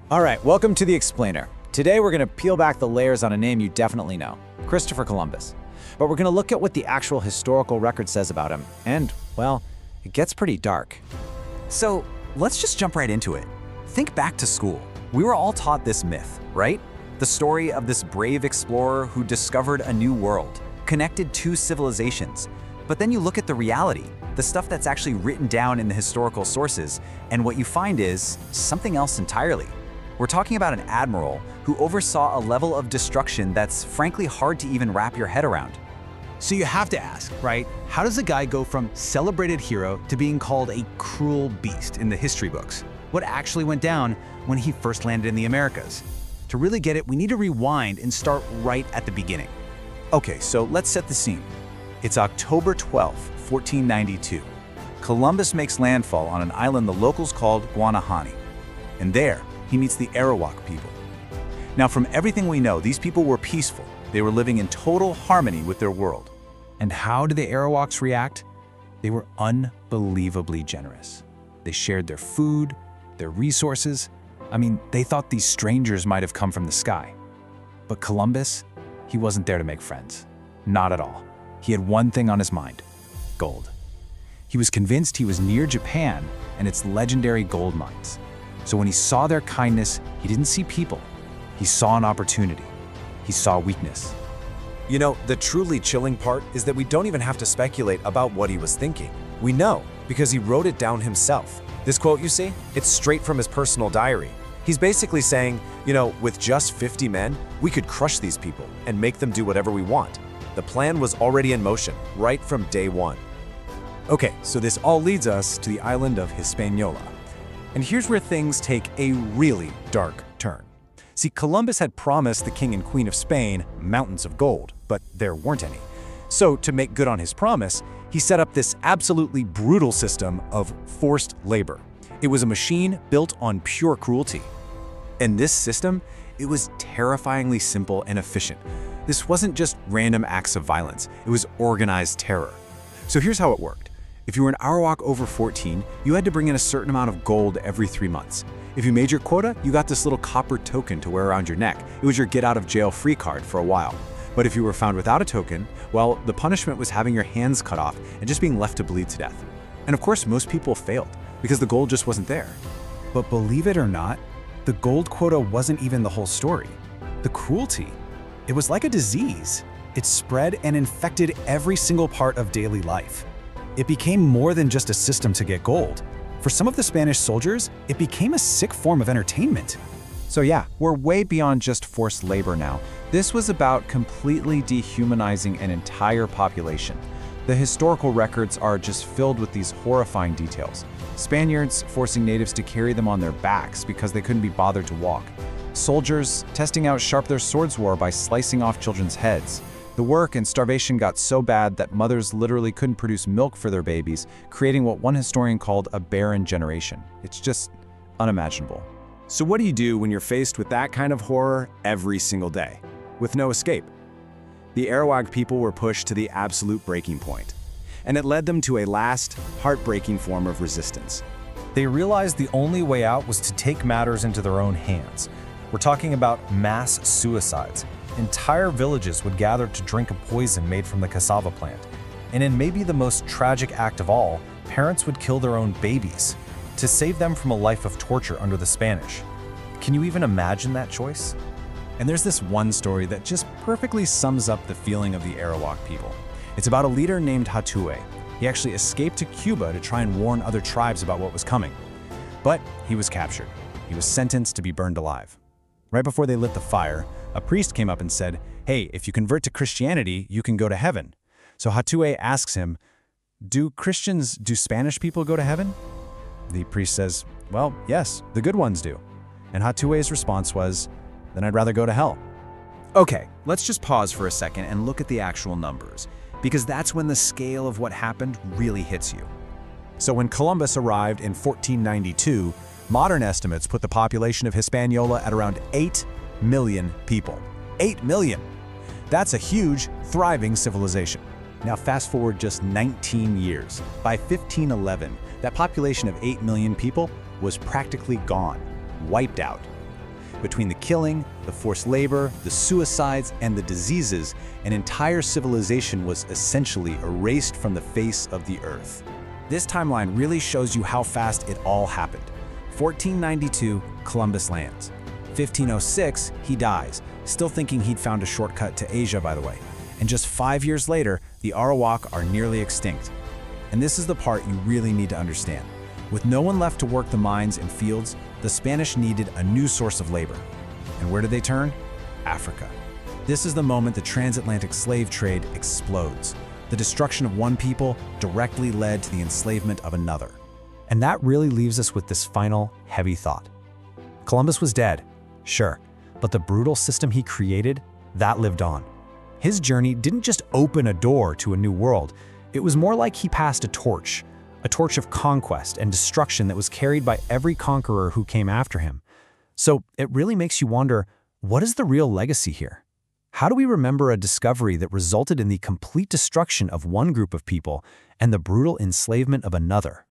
All right, welcome to The Explainer. Today we're going to peel back the layers on a name you definitely know, Christopher Columbus. But we're going to look at what the actual historical record says about him, and, well, it gets pretty dark. So let's just jump right into it. Think back to school. We were all taught this myth, right? The story of this brave explorer who discovered a new world, connected two civilizations. But then you look at the reality, the stuff that's actually written down in the historical sources, and what you find is something else entirely. We're talking about an admiral who oversaw a level of destruction that's frankly hard to even wrap your head around. So you have to ask, right? How does a guy go from celebrated hero to being called a cruel beast in the history books? What actually went down when he first landed in the Americas? To really get it, we need to rewind and start right at the beginning. Okay, so let's set the scene. It's October 12, 1492. Columbus makes landfall on an island the locals called Guanahani. And there, he meets the Arawak people. Now, from everything we know, these people were peaceful. They were living in total harmony with their world. And how did the Arawaks react? They were unbelievably generous. They shared their food, their resources. I mean, they thought these strangers might have come from the sky. But Columbus, he wasn't there to make friends. Not at all. He had one thing on his mind: gold. He was convinced he was near Japan and its legendary gold mines. So when he saw their kindness, he didn't see people. He saw an opportunity. He saw weakness. You know, the truly chilling part is that we don't even have to speculate about what he was thinking. We know, because he wrote it down himself. This quote you see, it's straight from his personal diary. He's basically saying, you know, with just 50 men, we could crush these people and make them do whatever we want. The plan was already in motion, right from day one. Okay, so this all leads us to the island of Hispaniola. And here's where things take a really dark turn. See, Columbus had promised the king and queen of Spain mountains of gold, but there weren't any. So to make good on his promise, he set up this absolutely brutal system of forced labor. It was a machine built on pure cruelty. And this system, it was terrifyingly simple and efficient. This wasn't just random acts of violence, it was organized terror. So here's how it worked. If you were an Arawak over 14, you had to bring in a certain amount of gold every 3 months. If you made your quota, you got this little copper token to wear around your neck. It was your get-out-of-jail-free card for a while. But if you were found without a token, well, the punishment was having your hands cut off and just being left to bleed to death. And of course, most people failed, because the gold just wasn't there. But believe it or not, the gold quota wasn't even the whole story. The cruelty, it was like a disease. It spread and infected every single part of daily life. It became more than just a system to get gold. For some of the Spanish soldiers, it became a sick form of entertainment. So yeah, we're way beyond just forced labor now. This was about completely dehumanizing an entire population. The historical records are just filled with these horrifying details. Spaniards forcing natives to carry them on their backs because they couldn't be bothered to walk. Soldiers testing out sharp their swords were by slicing off children's heads. The work and starvation got so bad that mothers literally couldn't produce milk for their babies, creating what one historian called a barren generation. It's just unimaginable. So what do you do when you're faced with that kind of horror every single day, with no escape? The Arawak people were pushed to the absolute breaking point, and it led them to a last, heartbreaking form of resistance. They realized the only way out was to take matters into their own hands. We're talking about mass suicides. Entire villages would gather to drink a poison made from the cassava plant. And in maybe the most tragic act of all, parents would kill their own babies to save them from a life of torture under the Spanish. Can you even imagine that choice? And there's this one story that just perfectly sums up the feeling of the Arawak people. It's about a leader named Hatue. He actually escaped to Cuba to try and warn other tribes about what was coming. But he was captured. He was sentenced to be burned alive. Right before they lit the fire, a priest came up and said, "Hey, if you convert to Christianity, you can go to heaven." So Hatue asks him, do Spanish people go to heaven?" The priest says, "Well, yes, the good ones do." And Hatue's response was, "Then I'd rather go to hell." Okay, let's just pause for a second and look at the actual numbers, because that's when the scale of what happened really hits you. So when Columbus arrived in 1492, modern estimates put the population of Hispaniola at around 8 million people. 8 million! That's a huge, thriving civilization. Now fast forward just 19 years. By 1511, that population of 8 million people was practically gone, wiped out. Between the killing, the forced labor, the suicides, and the diseases, an entire civilization was essentially erased from the face of the earth. This timeline really shows you how fast it all happened. 1492, Columbus lands. 1506, he dies, still thinking he'd found a shortcut to Asia, by the way. And just 5 years later, the Arawak are nearly extinct. And this is the part you really need to understand. With no one left to work the mines and fields, the Spanish needed a new source of labor. And where did they turn? Africa. This is the moment the transatlantic slave trade explodes. The destruction of one people directly led to the enslavement of another. And that really leaves us with this final, heavy thought. Columbus was dead, sure, but the brutal system he created, that lived on. His journey didn't just open a door to a new world, it was more like he passed a torch of conquest and destruction that was carried by every conqueror who came after him. So it really makes you wonder, what is the real legacy here? How do we remember a discovery that resulted in the complete destruction of one group of people and the brutal enslavement of another?